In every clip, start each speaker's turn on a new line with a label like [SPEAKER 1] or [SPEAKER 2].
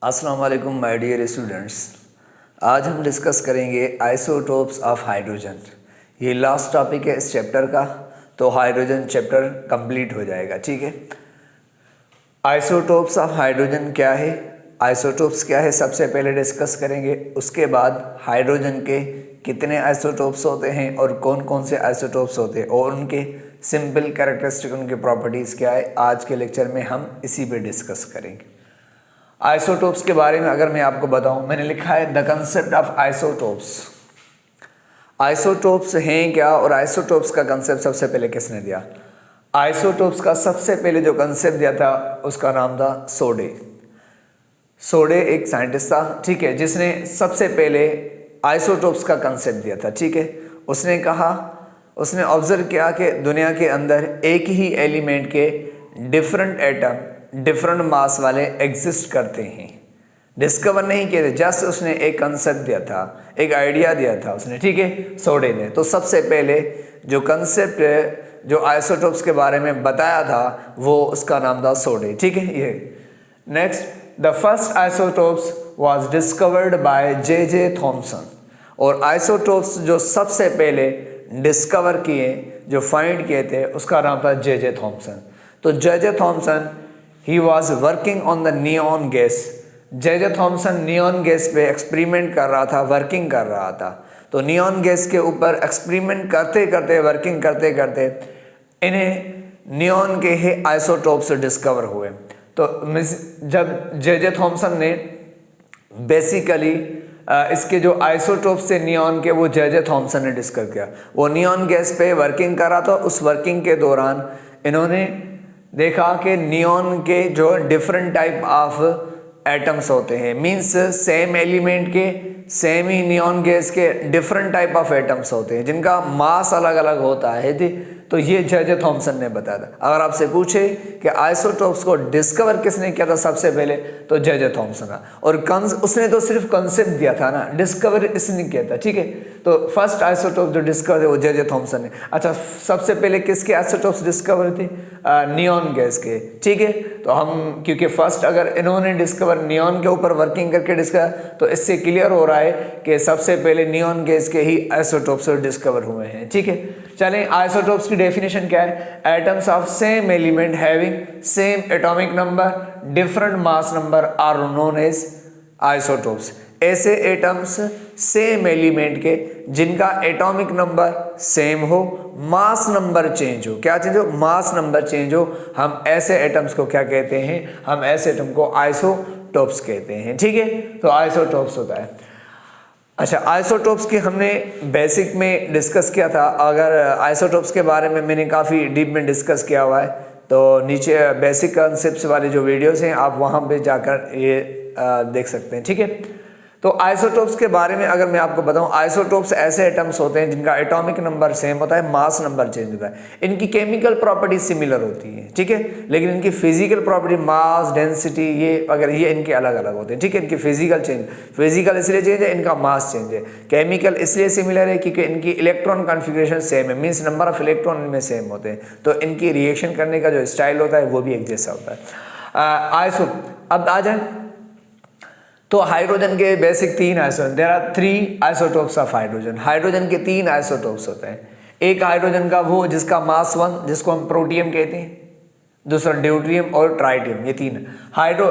[SPEAKER 1] अस्सलाम वालेकुम my dear students. आज हम डिस्कस करेंगे आइसोटोप्स ऑफ हाइड्रोजन। ये लास्ट टॉपिक है इस चैप्टर का, तो हाइड्रोजन चैप्टर कंप्लीट हो जाएगा। ठीक है, आइसोटोप्स ऑफ हाइड्रोजन क्या है, आइसोटोप्स क्या है, सबसे पहले डिस्कस करेंगे। उसके बाद हाइड्रोजन के कितने आइसोटोप्स होते हैं और कौन कौन से आइसोटोप्स होते हैं और उनके सिंपल कैरेक्टरिस्टिक, उनके प्रॉपर्टीज़ क्या है, आज के लेक्चर में हम इसी पे डिस्कस करेंगे। आइसोटोप्स के बारे में अगर मैं आपको बताऊं, मैंने लिखा है the concept of isotopes. Isotopes हैं क्या और आइसोटोप्स का कंसेप्ट सबसे पहले किसने दिया? आइसोटोप्स का सबसे पहले जो कंसेप्ट दिया था उसका नाम था सोडे। सोडे एक साइंटिस्ट था, ठीक है, जिसने सबसे पहले आइसोटोप्स का कंसेप्ट दिया था। ठीक है, उसने कहा, उसने ऑब्जर्व किया कि दुनिया के अंदर एक ही एलिमेंट के डिफरेंट एटम डिफरेंट मास वाले एग्जिस्ट करते हैं। डिस्कवर नहीं किए थे, जस्ट उसने एक कंसेप्ट दिया था, एक आइडिया दिया था उसने, ठीक है, सोडे ने। तो सबसे पहले जो कंसेप्ट जो आइसोटोप्स के बारे में बताया था वो उसका नाम था सोडे। ठीक है, ये next, the first isotopes was discovered by J Thomson. और आइसोटोप्स जो सबसे पहले डिस्कवर किए, जो फाइंड किए थे, उसका नाम था जे थॉमसन। तो J Thomson he was working on the neon gas. J Thomson neon gas पे एक्सपेरिमेंट कर रहा था, वर्किंग कर रहा था। तो नियॉन गैस के ऊपर एक्सपेरिमेंट करते करते, वर्किंग करते करते इन्हें नियॉन के ही आइसोटोप्स डिस्कवर हुए। तो जब जे थॉमसन ने बेसिकली इसके जो आइसोटोप्स थे नियॉन के, वो जे थॉमसन ने डिस्कवर किया। वो नियॉन गैस पे वर्किंग कर रहा था। उस वर्किंग के दौरान इन्होंने देखा कि नियॉन के जो डिफरेंट टाइप ऑफ एटम्स होते हैं, मींस सेम एलिमेंट के, सेम ही नियॉन गैस के डिफरेंट टाइप ऑफ एटम्स होते हैं जिनका मास अलग अलग होता है। तो ये जे थॉमसन ने बताया था। अगर आपसे पूछे कि आइसोटोप्स को डिस्कवर किसने किया था सबसे पहले, तो जे थॉमसन। और उसने तो सिर्फ कंसेप्ट दिया था ना, डिस्कवर इसने किया था। ठीक है, तो फर्स्ट आइसोटोप जो डिस्कवर थे वो जे थॉमसन ने। अच्छा, सबसे पहले किसके आइसोटोप्स डिस्कवर थे? नियॉन गैस के। ठीक है, तो हम क्योंकि फर्स्ट अगर इन्होंने डिस्कवर नियॉन के ऊपर वर्किंग करके डिस्कवर, तो इससे क्लियर हो रहा है कि सबसे पहले नियॉन गैस के ही आइसोटोप्स डिस्कवर हुए हैं। ठीक है, चलें, आइसोटोप्स की डेफिनेशन क्या है? Atoms of same element having same atomic number different mass number are known as isotopes. ऐसे एटम्स सेम एलिमेंट के जिनका एटॉमिक नंबर सेम हो, मास नंबर चेंज हो। क्या चेंज हो? मास नंबर चेंज हो। हम ऐसे एटम्स को क्या कहते हैं? हम ऐसे एटम को आइसोटोप्स कहते हैं। ठीक है, तो आइसोटोप्स होता है। अच्छा, आइसोटोप्स की हमने बेसिक में डिस्कस किया था। अगर आइसोटोप्स के बारे में मैंने काफ़ी डीप में डिस्कस किया हुआ है, तो नीचे बेसिक कॉन्सेप्ट्स वाले जो वीडियोस हैं आप वहाँ पे जाकर ये देख सकते हैं। ठीक है, तो आइसोटोप्स के बारे में अगर मैं आपको बताऊं, आइसोटोप्स ऐसे एटम्स होते हैं जिनका एटॉमिक नंबर सेम होता है, मास नंबर चेंज होता है। इनकी केमिकल प्रॉपर्टी सिमिलर होती है, ठीक है, लेकिन इनकी फिजिकल प्रॉपर्टी, मास, डेंसिटी, ये अगर ये इनके अलग अलग होते हैं। ठीक है, इनकी फिजिकल इसलिए चेंज है, इनका मास चेंज है। केमिकल इसलिए सिमिलर है क्योंकि इनकी इलेक्ट्रॉन कॉन्फिगरेशन सेम है, मीन्स नंबर ऑफ इलेक्ट्रॉन इनमें सेम होते हैं, तो इनकी रिएक्शन करने का जो स्टाइल होता है वो भी एक जैसा होता है। अब आ जाए तो हाइड्रोजन के बेसिक तीन isotope, there are 3 isotopes of hydrogen. Hydrogen के 3 आइसोटोप्स होते हैं। एक हाइड्रोजन का वो जिसका मास 1, जिसको हम प्रोटियम कहते हैं, दूसरा ड्यूटेरियम और ट्राइटियम, ये 3।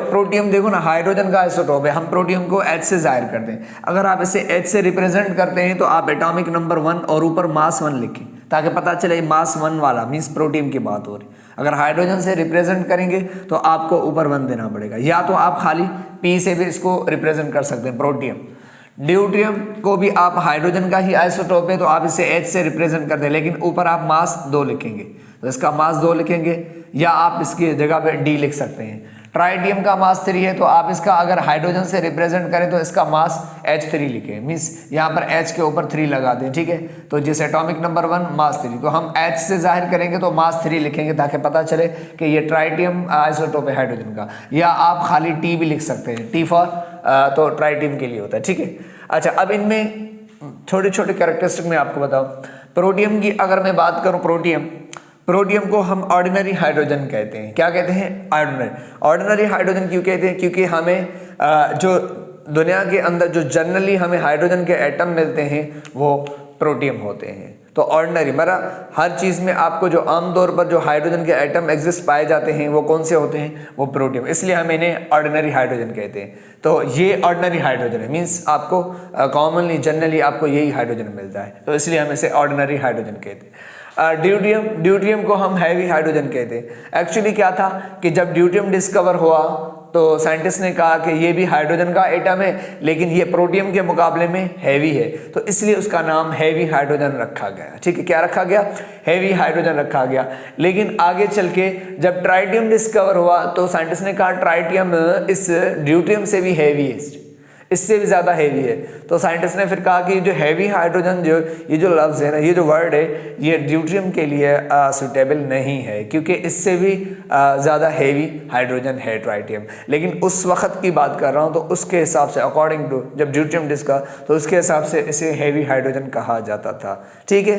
[SPEAKER 1] प्रोटियम देखो ना, हाइड्रोजन का आइसोटोप है। हम प्रोटियम को H से जाहिर करते हैं। अगर आप इसे H से रिप्रेजेंट करते हैं तो आप एटॉमिक नंबर 1 और ऊपर मास 1 लिखें, ताकि पता चले मास 1 वाला मीन्स प्रोटियम की बात हो रही। अगर हाइड्रोजन से रिप्रेजेंट करेंगे तो आपको ऊपर 1 देना पड़ेगा, या तो आप खाली P से भी इसको रिप्रेजेंट कर सकते हैं, प्रोटियम। ड्यूटेरियम को भी आप, हाइड्रोजन का ही आइसोटोप है तो आप इसे H से रिप्रेजेंट करते हैं, लेकिन ऊपर आप मास 2 लिखेंगे, तो इसका मास 2 लिखेंगे, या आप इसकी जगह पे D लिख सकते हैं। ट्राइटियम का मास 3 है तो आप इसका अगर हाइड्रोजन से रिप्रेजेंट करें तो इसका मास H3 लिखें, मीन्स यहाँ पर H के ऊपर 3 लगा दें। ठीक है, तो जिस एटॉमिक नंबर 1 मास 3, तो हम H से जाहिर करेंगे तो मास 3 लिखेंगे ताकि पता चले कि ये ट्राइटियम आइसोटोप है हाइड्रोजन का, या आप खाली T भी लिख सकते हैं, T फॉर तो ट्राइटियम के लिए होता है। ठीक है, अच्छा, अब इनमें छोटे छोटे कैरेक्टरिस्टिक मैं आपको बताऊँ। प्रोटियम की अगर मैं बात करूँ, प्रोटियम को हम ऑर्डिनरी हाइड्रोजन कहते हैं। क्या कहते हैं? ऑर्डिनरी हाइड्रोजन क्यों कहते हैं? क्योंकि हमें जो दुनिया के अंदर जो जनरली हमें हाइड्रोजन के एटम मिलते हैं वो प्रोटियम होते हैं। तो ऑर्डिनरी मतलब हर चीज़ में आपको जो आमतौर पर जो हाइड्रोजन के एटम एग्जिस्ट पाए जाते हैं वो कौन से होते हैं? वो प्रोटियम, इसलिए हम इन्हें ऑर्डिनरी हाइड्रोजन कहते हैं। तो ये ऑर्डिनरी हाइड्रोजन है, मीन्स आपको कॉमनली जनरली आपको यही हाइड्रोजन मिलता है, तो इसलिए हम इसे ऑर्डिनरी हाइड्रोजन कहते हैं। ड्यूटियम को हम हैवी हाइड्रोजन कहते हैं। एक्चुअली क्या था कि जब ड्यूटियम डिस्कवर हुआ तो साइंटिस्ट ने कहा कि ये भी हाइड्रोजन का एटम है लेकिन ये प्रोटियम के मुकाबले में हैवी है, तो इसलिए उसका नाम हैवी हाइड्रोजन रखा गया। ठीक है, क्या रखा गया? हैवी हाइड्रोजन रखा गया। लेकिन आगे चल के जब ट्राइटियम डिस्कवर हुआ तो साइंटिस्ट ने कहा ट्राइटियम इस ड्यूटियम से भी हैवी है, इससे भी ज़्यादा हैवी है। तो साइंटिस्ट ने फिर कहा कि जो हैवी हाइड्रोजन ये जो लफ्ज़ है ना, ये जो वर्ड है, ये ड्यूटियम के लिए सुटेबल नहीं है क्योंकि इससे भी ज़्यादा हैवी हाइड्रोजन है ट्राइटियम। लेकिन उस वक्त की बात कर रहा हूँ तो उसके हिसाब से अकॉर्डिंग टू जब ड्यूटियम डिस्कवर तो उसके हिसाब से इसे हैवी हाइड्रोजन कहा जाता था। ठीक है,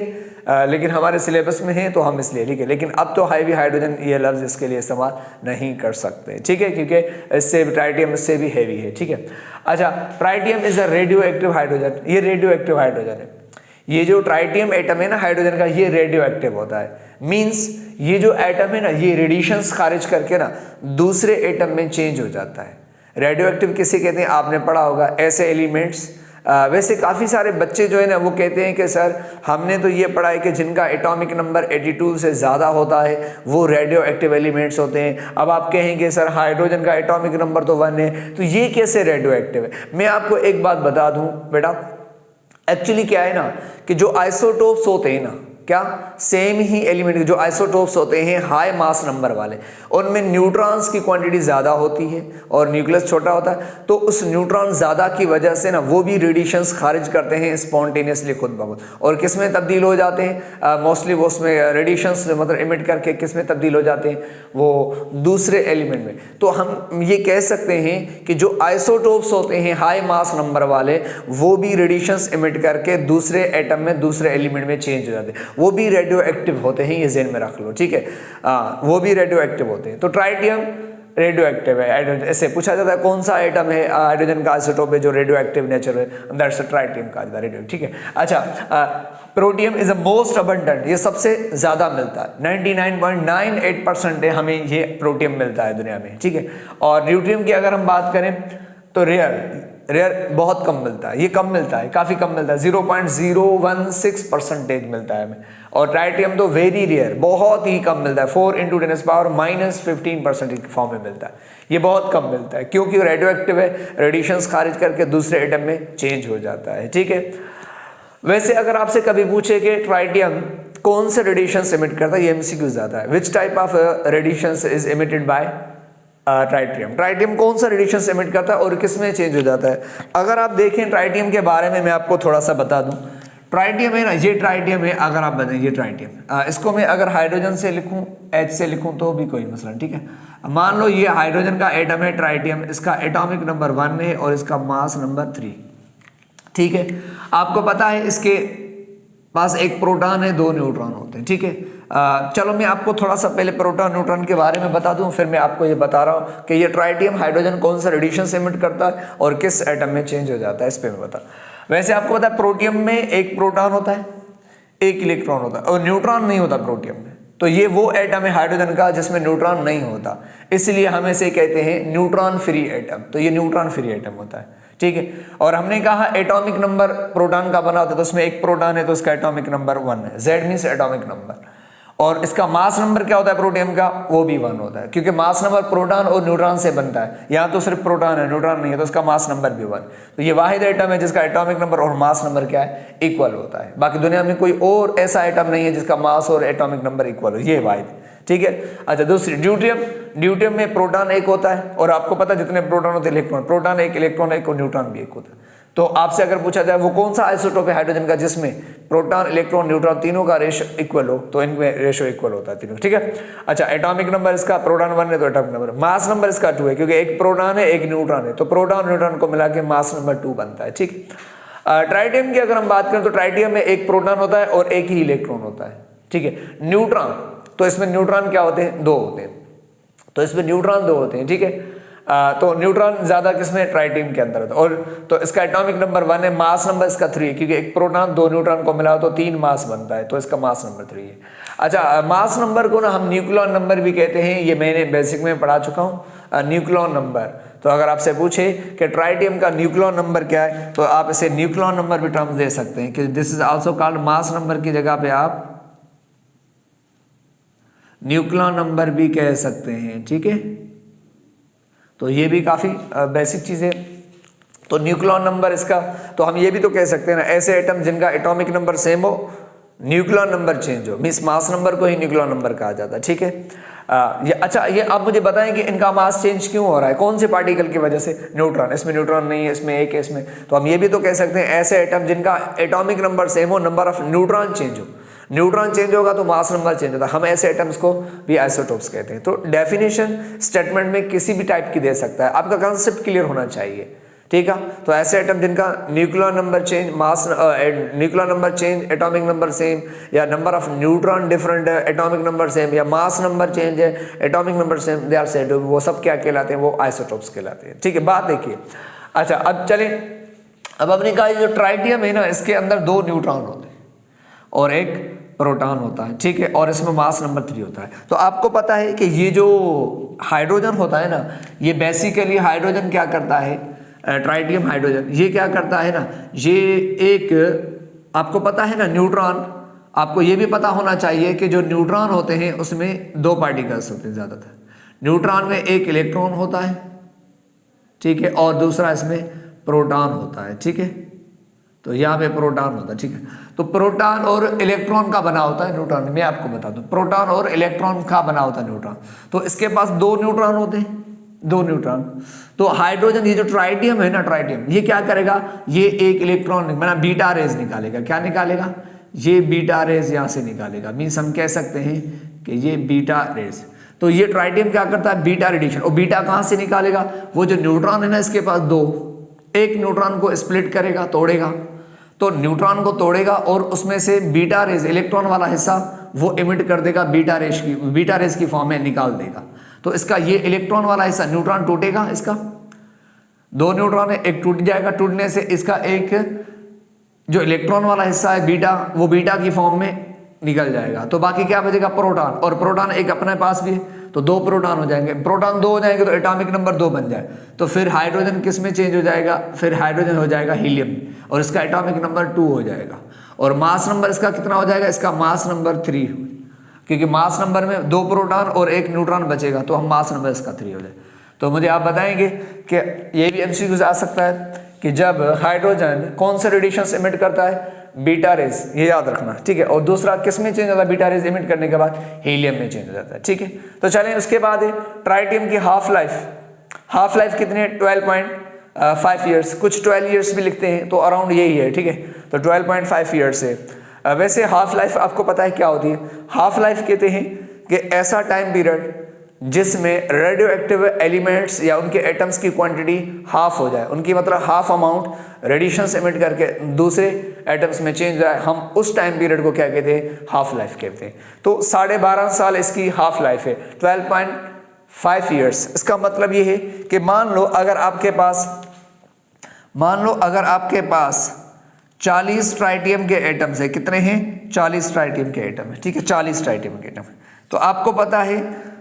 [SPEAKER 1] लेकिन हमारे सिलेबस में है तो हम इसलिए लिखे, लेकिन अब तो हैवी हाइड्रोजन ये लफ्ज़ इसके लिए इस्तेमाल नहीं कर सकते। ठीक है, क्योंकि इससे ट्राइटियम इससे भी हैवी है। ठीक है, अच्छा, tritium is a radio active hydrogen, ये रेडियो एक्टिव हाइड्रोजन है। ये जो ट्राइटियम एटम है ना हाइड्रोजन का, ये रेडियो एक्टिव होता है। मीन्स ये जो एटम है ना, ये रेडिएशंस खारिज करके ना दूसरे एटम में चेंज हो जाता है। रेडियो एक्टिव किसे कहते हैं? आपने पढ़ा होगा, ऐसे एलिमेंट्स। वैसे काफ़ी सारे बच्चे जो है ना वो कहते हैं कि सर हमने तो ये पढ़ा है कि जिनका एटॉमिक नंबर 82 से ज़्यादा होता है वो रेडियो एक्टिव एलिमेंट्स होते हैं। अब आप कहेंगे सर हाइड्रोजन का एटॉमिक नंबर तो 1 है, तो ये कैसे रेडियो एक्टिव है? मैं आपको एक बात बता दूं बेटा, एक्चुअली क्या है ना कि जो आइसोटोप्स होते हैं ना, क्या सेम ही एलिमेंट जो आइसोटोप्स होते हैं हाई मास नंबर वाले, उनमें न्यूट्रॉन्स की क्वांटिटी ज़्यादा होती है और न्यूक्लियस छोटा होता है, तो उस न्यूट्रॉन ज़्यादा की वजह से ना वो भी रेडिएशंस खारिज करते हैं स्पॉन्टेनियसली खुद ब खुद, और किस में तब्दील हो जाते हैं? मोस्टली वो उसमें रेडिएशंस मतलब इमिट करके किस में तब्दील हो जाते हैं? वो दूसरे एलिमेंट में। तो हम ये कह सकते हैं कि जो आइसोटोप्स होते हैं हाई मास नंबर वाले वो भी रेडिएशंस इमिट करके दूसरे एटम में दूसरे एलिमेंट में चेंज हो जाते हैं, वो भी रेडियो एक्टिव होते हैं, ये ज़हन में रख लो। ठीक है, वो भी रेडियो एक्टिव होते हैं। तो ट्राइटियम रेडियो एक्टिव है। ऐसे पूछा जाता है कौन सा एटम है हाइड्रोजन का आइसोटोप है जो रेडियो एक्टिव नेचर है, दैट्स ट्राइटियम का रेडियो। ठीक है, अच्छा, protium is a most abundant, ये सबसे ज़्यादा मिलता है, 99.98% है हमें ये प्रोटियम मिलता है दुनिया में। ठीक है, और ड्यूटियम की अगर हम बात करें तो रेयर बहुत कम मिलता है, ये कम मिलता है, काफ़ी कम मिलता है, 0.016% मिलता है हमें। और ट्राइटियम तो वेरी रेयर, बहुत ही कम मिलता है, 4 × 10⁻⁻15% के फॉर्म में मिलता है, ये बहुत कम मिलता है क्योंकि रेडियो एक्टिव है, रेडिएशंस खारिज करके दूसरे एटम में चेंज हो जाता है। ठीक है, वैसे अगर आपसे कभी पूछे कि ट्राइटियम कौन से रेडिएशंस इमिट करता है, ये MCQ ज़्यादा है, which type of radiations is emitted by tritium कौन सा रेडिएशन इमिट करता है और किस में चेंज हो जाता है? अगर आप देखें ट्राइटियम के बारे में मैं आपको थोड़ा सा बता दूं। ट्राइटियम है ना, ये ट्राइटियम है, अगर आप बताएं ये ट्राइटियम, इसको मैं अगर हाइड्रोजन से लिखूं, H से लिखूं तो भी कोई मसला नहीं। ठीक है, मान लो ये हाइड्रोजन का एटम है ट्राइटियम, इसका एटॉमिक नंबर 1 है और इसका मास नंबर 3। ठीक है, आपको पता है इसके पास एक प्रोटॉन है, 2 न्यूट्रॉन होते हैं। ठीक है, चलो मैं आपको थोड़ा सा पहले प्रोटॉन न्यूट्रॉन के बारे में बता दूं, फिर मैं आपको ये बता रहा हूँ कि ये ट्राइटियम हाइड्रोजन कौन सा रेडिएशन इमिट करता है और किस एटम में चेंज हो जाता है, इस पर मैं बता। वैसे आपको पता है प्रोटियम में एक प्रोटॉन होता है, एक इलेक्ट्रॉन होता है और न्यूट्रॉन नहीं होता प्रोटियम में। तो ये वो एटम है हाइड्रोजन का जिसमें न्यूट्रॉन नहीं होता, इसलिए हम इसे कहते हैं न्यूट्रॉन फ्री एटम। तो ये न्यूट्रॉन फ्री एटम होता है। ठीक है, और हमने कहा एटॉमिक नंबर प्रोटॉन का बना होता है, तो उसमें एक प्रोटॉन है तो उसका एटॉमिक नंबर 1 है, Z मीन्स एटॉमिक नंबर। और इसका मास नंबर क्या होता है प्रोटियम का? वो भी 1 होता है, क्योंकि मास नंबर प्रोटॉन और न्यूट्रॉन से बनता है, यहाँ तो सिर्फ प्रोटॉन है, न्यूट्रॉन नहीं है, तो उसका मास नंबर भी 1। तो ये वाहिद एटम है जिसका एटॉमिक नंबर और मास नंबर क्या है? इक्वल होता है। बाकी दुनिया में कोई और ऐसा एटम नहीं है जिसका मास और एटॉमिक नंबर इक्वल हो, ये वाहिद। ठीक है, अच्छा, दूसरी ड्यूटियम में प्रोटॉन एक होता है और आपको पता है जितने प्रोटॉन होते हैं इलेक्ट्रॉन, प्रोटॉन एक, इलेक्ट्रॉन एक और न्यूट्रॉन भी एक होता है। तो आपसे अगर पूछा जाए वो कौन सा आइसोटोप है हाइड्रोजन का जिसमें प्रोटॉन, इलेक्ट्रॉन, न्यूट्रॉन तीनों का रेशो इक्वल हो, तो इनमें रेशो इक्वल होता है तीनों। ठीक है, अच्छा, एटॉमिक नंबर इसका प्रोटॉन 1 है तो एटॉमिक नंबर, मास नंबर इसका 2 है क्योंकि एक प्रोटॉन है एक न्यूट्रॉन है, तो प्रोटॉन न्यूट्रॉन को मिला के मास नंबर 2 बनता है। ठीक, ट्राइटियम की अगर हम बात करें तो ट्राइटियम में एक प्रोटॉन होता है और एक ही इलेक्ट्रॉन होता है। ठीक है, तो इसमें न्यूट्रॉन क्या होते हैं, 2 होते हैं, तो इसमें न्यूट्रॉन 2 होते हैं, ठीक है। तो न्यूट्रॉन ज्यादा किसमें, ट्राइटियम के अंदर होता है। और तो इसका एटॉमिक नंबर 1 है, मास नंबर इसका 3 है, क्योंकि एक प्रोटॉन 2 न्यूट्रॉन को मिला तो 3 मास बनता है, तो इसका मास नंबर 3 है। अच्छा, मास नंबर को ना हम न्यूक्लियॉन नंबर भी कहते हैं, ये मैंने बेसिक में पढ़ा चुका हूँ, न्यूक्लियॉन नंबर। तो अगर आपसे पूछे कि ट्राइटियम का न्यूक्लियॉन नंबर क्या है, तो आप इसे न्यूक्लियॉन नंबर भी टर्म्स दे सकते हैं, कि this is also called, mass number की जगह पे आप न्यूक्लियॉन नंबर भी कह सकते हैं, ठीक है। तो ये भी काफी बेसिक चीज है। तो न्यूक्लियॉन नंबर इसका, तो हम ये भी तो कह सकते हैं ना, ऐसे एटम जिनका एटॉमिक नंबर सेम हो, न्यूक्लियॉन नंबर चेंज हो, मींस मास नंबर को ही न्यूक्लियॉन नंबर कहा जाता है, ठीक है। अच्छा, ये आप मुझे बताएं कि इनका मास चेंज क्यों हो रहा है, कौन से पार्टिकल की वजह से, न्यूट्रॉन, इसमें न्यूट्रॉन नहीं है, इसमें एक है, इसमें। तो हम ये भी तो कह सकते हैं ऐसे एटम जिनका एटॉमिक नंबर सेम हो, नंबर ऑफ न्यूट्रॉन चेंज हो, न्यूट्रॉन चेंज होगा तो मास नंबर चेंज होता है, हम ऐसे एटम्स को भी आइसोटोप्स कहते हैं। तो डेफिनेशन स्टेटमेंट में किसी भी टाइप की दे सकता है, आपका कंसेप्ट क्लियर होना चाहिए, ठीक है। तो ऐसे एटम जिनका nuclear number change, mass nuclear number change, atomic number same, या नंबर ऑफ न्यूट्रॉन डिफरेंट है, एटॉमिक नंबर सेम, या मास नंबर चेंज है, atomic number same, they are said, वो सब क्या कहलाते हैं, वो आइसोटोप्स कहलाते हैं, ठीक है। बात देखिए, अच्छा अब चलें, अब हमने कहा जो ट्राइटियम है ना, इसके अंदर 2 न्यूट्रॉन होते हैं और एक प्रोटॉन होता है, ठीक है, और इसमें मास नंबर 3 होता है। तो आपको पता है कि ये जो हाइड्रोजन होता है ना, ये बेसिकली हाइड्रोजन क्या करता है, ट्राइटियम हाइड्रोजन, ये क्या करता है ना, ये एक, आपको पता है ना न्यूट्रॉन, आपको ये भी पता होना चाहिए कि जो न्यूट्रॉन होते हैं उसमें 2 पार्टिकल्स होते हैं ज़्यादातर। न्यूट्रॉन में एक इलेक्ट्रॉन होता है, ठीक है, और दूसरा इसमें प्रोटॉन होता है, ठीक है। तो यहाँ पे प्रोटॉन होता है, ठीक है। तो प्रोटॉन और इलेक्ट्रॉन का बना होता है न्यूट्रॉन, मैं आपको बता दूं, प्रोटॉन और इलेक्ट्रॉन का बना होता है न्यूट्रॉन। तो इसके पास 2 न्यूट्रॉन होते हैं, 2 न्यूट्रॉन। तो हाइड्रोजन, ये जो ट्राइटियम है ना, ट्राइटियम ये क्या करेगा, ये एक इलेक्ट्रॉन मतलब बीटा रेज निकालेगा, क्या निकालेगा, ये बीटा रेज यहाँ से निकालेगा, मीन्स हम कह सकते हैं कि ये बीटा रेज। तो ये ट्राइटियम क्या करता है, बीटा रेडिएशन। और बीटा कहाँ से निकालेगा, वो जो न्यूट्रॉन है ना, इसके पास 2, एक न्यूट्रॉन को स्प्लिट करेगा, तोड़ेगा, तो न्यूट्रॉन को तोड़ेगा और उसमें से बीटा रेज, इलेक्ट्रॉन वाला हिस्सा वो इमिट कर देगा, बीटा रेज की फॉर्म में निकाल देगा। तो इसका ये इलेक्ट्रॉन वाला हिस्सा, न्यूट्रॉन टूटेगा, इसका 2 न्यूट्रॉन है, एक टूट जाएगा, टूटने से इसका एक जो इलेक्ट्रॉन वाला हिस्सा है बीटा, वो बीटा की फॉर्म में निकल जाएगा। तो बाकी क्या बचेगा, प्रोटॉन, और प्रोटॉन एक अपने पास भी है, तो 2 प्रोटॉन हो जाएंगे, प्रोटॉन 2 हो जाएंगे तो एटॉमिक नंबर 2 बन जाए। तो फिर हाइड्रोजन किस में चेंज हो जाएगा, फिर हाइड्रोजन हो जाएगा हीलियम, और इसका एटॉमिक नंबर 2 हो जाएगा। और मास नंबर इसका कितना हो जाएगा, इसका मास नंबर 3, क्योंकि मास नंबर में 2 प्रोटॉन और 1 न्यूट्रॉन बचेगा, तो हम मास नंबर इसका 3 हो जाए। तो मुझे आप बताएंगे कि ये भी एमसीक्यू आ सकता है कि जब हाइड्रोजन कौन से रेडिएशन इमिट करता है, बीटा रेज, ये याद रखना, ठीक है। और दूसरा किस में चेंज होता है, बीटा रेज इमिट करने के बाद हीलियम में चेंज हो जाता है, ठीक है। तो चलें उसके बाद ट्राइटियम की हाफ लाइफ कितनी है, 12.5 ईयर्स, कुछ 12 ईयर्स भी लिखते हैं, तो अराउंड यही है, ठीक है। तो 12.5 ईयर्स है। वैसे हाफ लाइफ आपको पता है क्या होती है, हाफ लाइफ कहते हैं कि ऐसा टाइम पीरियड जिसमें रेडियो एक्टिव एलिमेंट्स या उनके एटम्स की क्वांटिटी हाफ हो जाए, उनकी मतलब हाफ अमाउंट रेडिएशंस एमिट करके दूसरे एटम्स में चेंज हो जाए, हम उस टाइम पीरियड को क्या कहते हैं, हाफ लाइफ कहते हैं। तो 12.5 साल इसकी हाफ लाइफ है, 12.5 ईयर्स। इसका मतलब ये है कि मान लो अगर आपके पास 40 ट्राइटियम के एटम्स है, कितने हैं, 40 ट्राइटियम के एटम है, ठीक है, 40 ट्राइटियम के एटम है। तो आपको पता है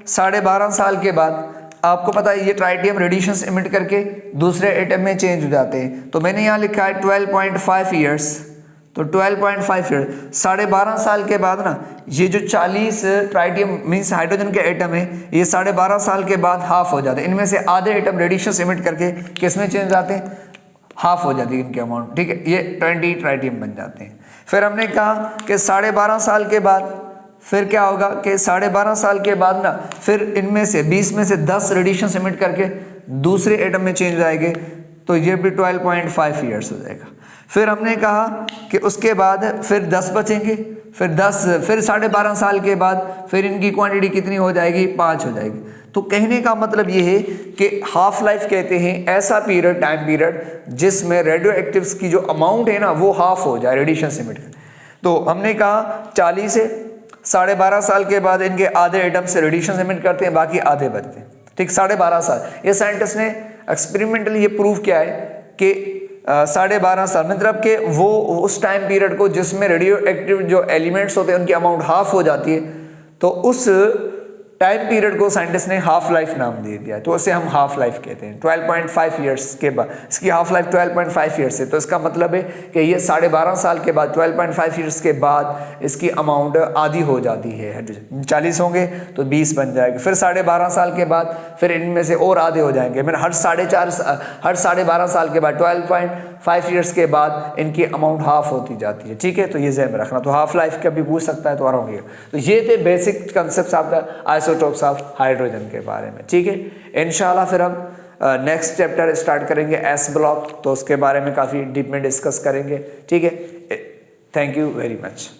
[SPEAKER 1] 12.5 साल के बाद आपको पता है ये ट्राइटियम रेडिएशंस इमिट करके दूसरे एटम में चेंज हो जाते हैं। तो मैंने यहाँ लिखा है 12.5 ईयर्स, तो 12.5 ईयर्स 12.5 साल के बाद ना ये जो 40 ट्राइटियम मीन्स हाइड्रोजन के एटम है, ये 12.5 साल के बाद हाफ हो जाते हैं। इनमें से आधे एटम रेडिएशंस इमिट करके किस में चेंज जाते हैं, हाफ हो जाती है इनके अमाउंट, ठीक है, ये 20 ट्राइटियम बन जाते हैं। फिर हमने कहा कि 12.5 साल के बाद फिर क्या होगा कि 12.5 साल के बाद ना फिर इनमें से 20 में से 10 रेडिएशन इमिट करके दूसरे एटम में चेंज हो जाएंगे, तो ये भी 12.5 ईयर्स हो जाएगा। फिर हमने कहा कि उसके बाद फिर 10 बचेंगे, फिर 12.5 साल के बाद फिर इनकी क्वांटिटी कितनी हो जाएगी, 5 हो जाएगी। तो कहने का मतलब ये है कि हाफ लाइफ कहते हैं ऐसा पीरियड, टाइम पीरियड जिसमें रेडियो एक्टिव्स की जो अमाउंट है ना वो हाफ हो जाए रेडिएशन इमिट कर। तो हमने कहा 40 है, 12.5 साल के बाद इनके आधे एटम से रेडिएशन एमिट करते हैं, बाकी आधे बचते हैं। ठीक, 12.5 साल। ये साइंटिस्ट ने एक्सपेरिमेंटली ये प्रूव किया है कि 12.5 साल मतलब कि वो उस टाइम पीरियड को जिसमें रेडियो एक्टिव जो एलिमेंट्स होते हैं उनकी अमाउंट हाफ हो जाती है, तो उस टाइम पीरियड को साइंटिस्ट ने हाफ लाइफ नाम दे दिया, तो उसे हम हाफ लाइफ कहते हैं। 12.5 ईयर्स के बाद इसकी हाफ लाइफ 12.5 ईयर्स है, तो इसका मतलब है कि ये 12.5 साल के बाद 12.5 ईयर्स के बाद इसकी अमाउंट आधी हो जाती है हाइड्रोजन। 40 होंगे तो 20 बन जाएगा, फिर 12.5 साल के बाद फिर इनमें से और आधे हो जाएंगे, मैंने हर 12.5 साल के बाद 12.5 ईयर्स के बाद इनकी अमाउंट हाफ होती जाती है। ठीक है, तो ये ज़हन में रखना। तो हाफ लाइफ का भी पूछ सकता है तो आराम होगा। तो ये थे basic concept of the isotopes of hydrogen के बारे में। ठीक है, इंशाल्लाह फिर हम नेक्स्ट चैप्टर स्टार्ट करेंगे एस ब्लॉक, तो उसके बारे में काफ़ी डीप में डिस्कस करेंगे। ठीक है, थैंक यू वेरी मच।